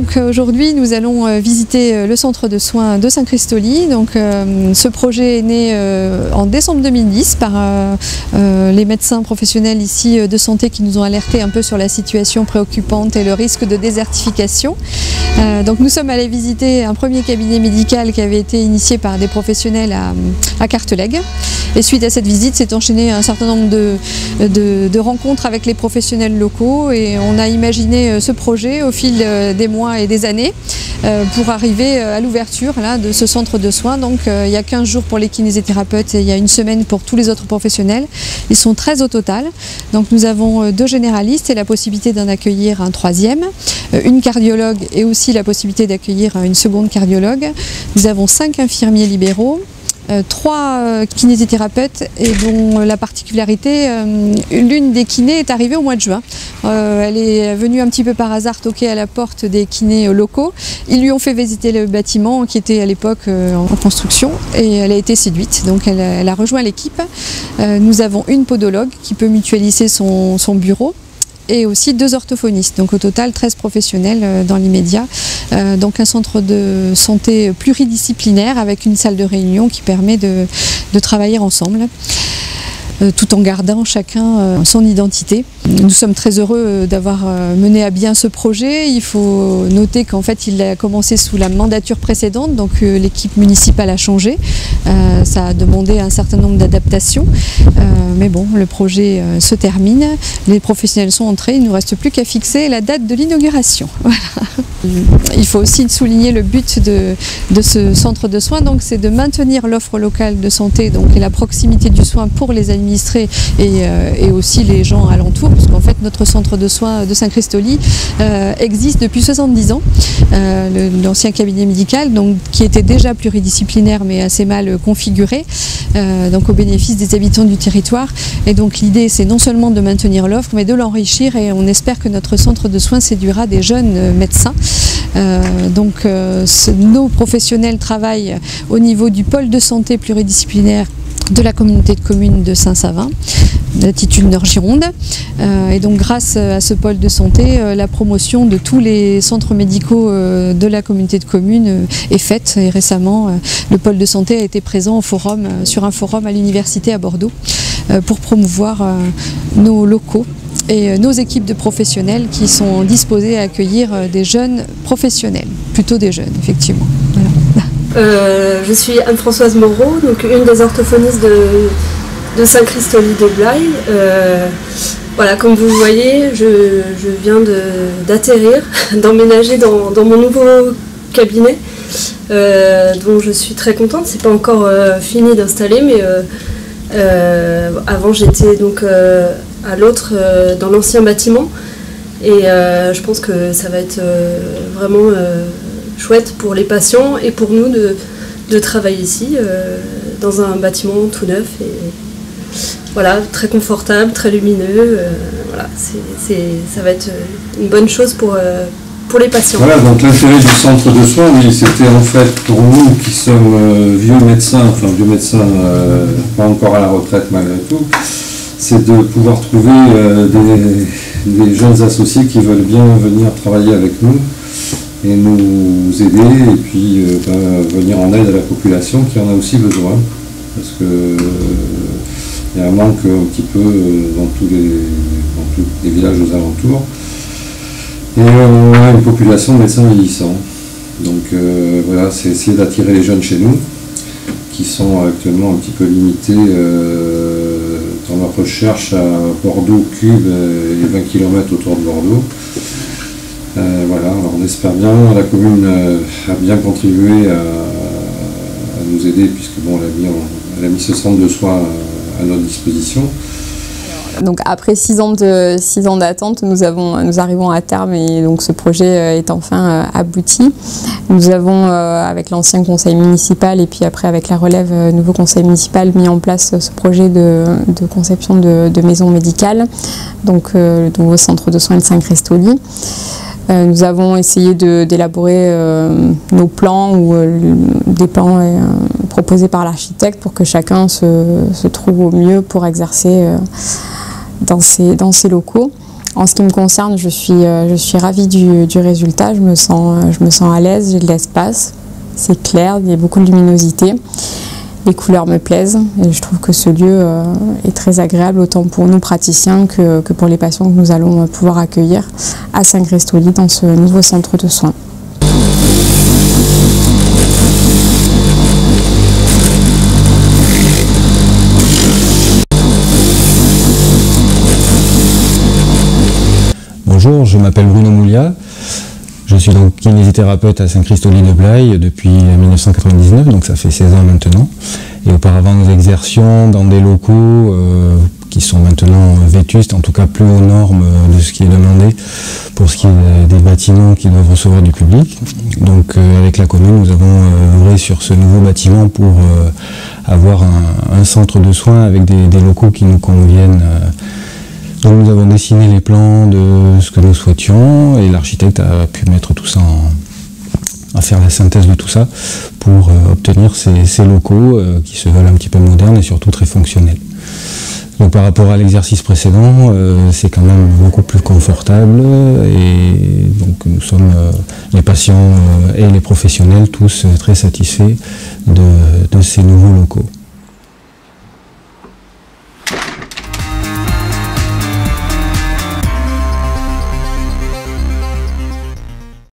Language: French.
Donc aujourd'hui nous allons visiter le centre de soins de Saint-Christoly. Donc ce projet est né en décembre 2010 par les médecins professionnels ici de santé qui nous ont alertés un peu sur la situation préoccupante et le risque de désertification. Donc nous sommes allés visiter un premier cabinet médical qui avait été initié par des professionnels à Carteleg. Et suite à cette visite s'est enchaîné un certain nombre de rencontres avec les professionnels locaux et on a imaginé ce projet au fil des mois et des années pour arriver à l'ouverture de ce centre de soins. Donc il y a 15 jours pour les kinésithérapeutes et il y a une semaine pour tous les autres professionnels. Ils sont 13 au total. Donc nous avons 2 généralistes et la possibilité d'en accueillir un 3e, une cardiologue et aussi la possibilité d'accueillir une seconde cardiologue. Nous avons 5 infirmiers libéraux, 3 kinésithérapeutes et dont la particularité, l'une des kinés est arrivée au mois de juin. Elle est venue un petit peu par hasard toquer à la porte des kinés locaux. Ils lui ont fait visiter le bâtiment qui était à l'époque en construction et elle a été séduite. Donc elle a rejoint l'équipe. Nous avons une podologue qui peut mutualiser son bureau et aussi 2 orthophonistes. Donc au total 13 professionnels dans l'immédiat. Donc un centre de santé pluridisciplinaire avec une salle de réunion qui permet de travailler ensemble, tout en gardant chacun son identité. Nous sommes très heureux d'avoir mené à bien ce projet. Il faut noter qu'en fait il a commencé sous la mandature précédente, donc l'équipe municipale a changé. Ça a demandé un certain nombre d'adaptations, mais bon, le projet se termine, les professionnels sont entrés, il ne nous reste plus qu'à fixer la date de l'inauguration. Voilà. Il faut aussi souligner le but de ce centre de soins, donc c'est de maintenir l'offre locale de santé donc, et la proximité du soin pour les administrés et aussi les gens alentours, puisqu'en fait notre centre de soins de Saint-Christoly existe depuis 70 ans, l'ancien cabinet médical donc, qui était déjà pluridisciplinaire mais assez mal configuré, donc au bénéfice des habitants du territoire. Et donc l'idée c'est non seulement de maintenir l'offre mais de l'enrichir et on espère que notre centre de soins séduira des jeunes médecins. Nos professionnels travaillent au niveau du pôle de santé pluridisciplinaire de la communauté de communes de Saint-Savin, latitude Nord-Gironde. Et donc grâce à ce pôle de santé, la promotion de tous les centres médicaux de la communauté de communes est faite. Et récemment, le pôle de santé a été présent sur un forum à l'université à Bordeaux pour promouvoir nos locaux et nos équipes de professionnels qui sont disposés à accueillir des jeunes professionnels, plutôt des jeunes effectivement. Voilà. Je suis Anne-Françoise Moreau, donc une des orthophonistes de Saint-Christoly de Blaye. Voilà, comme vous voyez, je viens d'atterrir, d'emménager dans mon nouveau cabinet, dont je suis très contente. C'est pas encore fini d'installer, mais avant j'étais donc à l'autre, dans l'ancien bâtiment, et je pense que ça va être vraiment chouette pour les patients et pour nous de travailler ici dans un bâtiment tout neuf et voilà, très confortable, très lumineux. Voilà, ça va être une bonne chose pour les patients. Voilà, donc l'intérêt du centre de soins, oui, c'était en fait pour nous qui sommes vieux médecins, pas encore à la retraite malgré tout, c'est de pouvoir trouver des jeunes associés qui veulent bien venir travailler avec nous et nous aider et puis venir en aide à la population qui en a aussi besoin, parce que il y a un manque un petit peu dans tous les villages aux alentours et on a une population de médecins vieillissants, donc voilà, c'est essayer d'attirer les jeunes chez nous qui sont actuellement un petit peu limités dans leur recherche à Bordeaux Cube et 20 km autour de Bordeaux. Voilà, alors on espère bien, la commune a bien contribué à nous aider puisque bon, elle a mis ce centre de soins à notre disposition. Donc après 6 ans d'attente, nous arrivons à terme et donc ce projet est enfin abouti. Nous avons avec l'ancien conseil municipal et puis après avec la relève nouveau conseil municipal mis en place ce projet de conception de maison médicale, donc le nouveau centre de soins de Saint-Christoly. Nous avons essayé d'élaborer nos plans ou des plans proposés par l'architecte pour que chacun se trouve au mieux pour exercer dans ces locaux. En ce qui me concerne, je suis ravie du résultat, je me sens à l'aise, j'ai de l'espace, c'est clair, il y a beaucoup de luminosité. Les couleurs me plaisent et je trouve que ce lieu est très agréable autant pour nous praticiens que pour les patients que nous allons pouvoir accueillir à Saint-Christoli dans ce nouveau centre de soins. Bonjour, je m'appelle Bruno Moulia. Je suis donc kinésithérapeute à Saint-Christoli de Blaye depuis 1999, donc ça fait 16 ans maintenant. Et auparavant, nous exercions dans des locaux qui sont maintenant vétustes, en tout cas plus aux normes de ce qui est demandé pour ce qui est des bâtiments qui doivent recevoir du public. Donc avec la commune, nous avons œuvré sur ce nouveau bâtiment pour avoir un centre de soins avec des locaux qui nous conviennent. Donc nous avons dessiné les plans de ce que nous souhaitions et l'architecte a pu mettre tout ça à faire la synthèse de tout ça pour obtenir ces locaux qui se veulent un petit peu modernes et surtout très fonctionnels. Donc par rapport à l'exercice précédent, c'est quand même beaucoup plus confortable et donc nous sommes, les patients et les professionnels, tous très satisfaits de ces nouveaux locaux.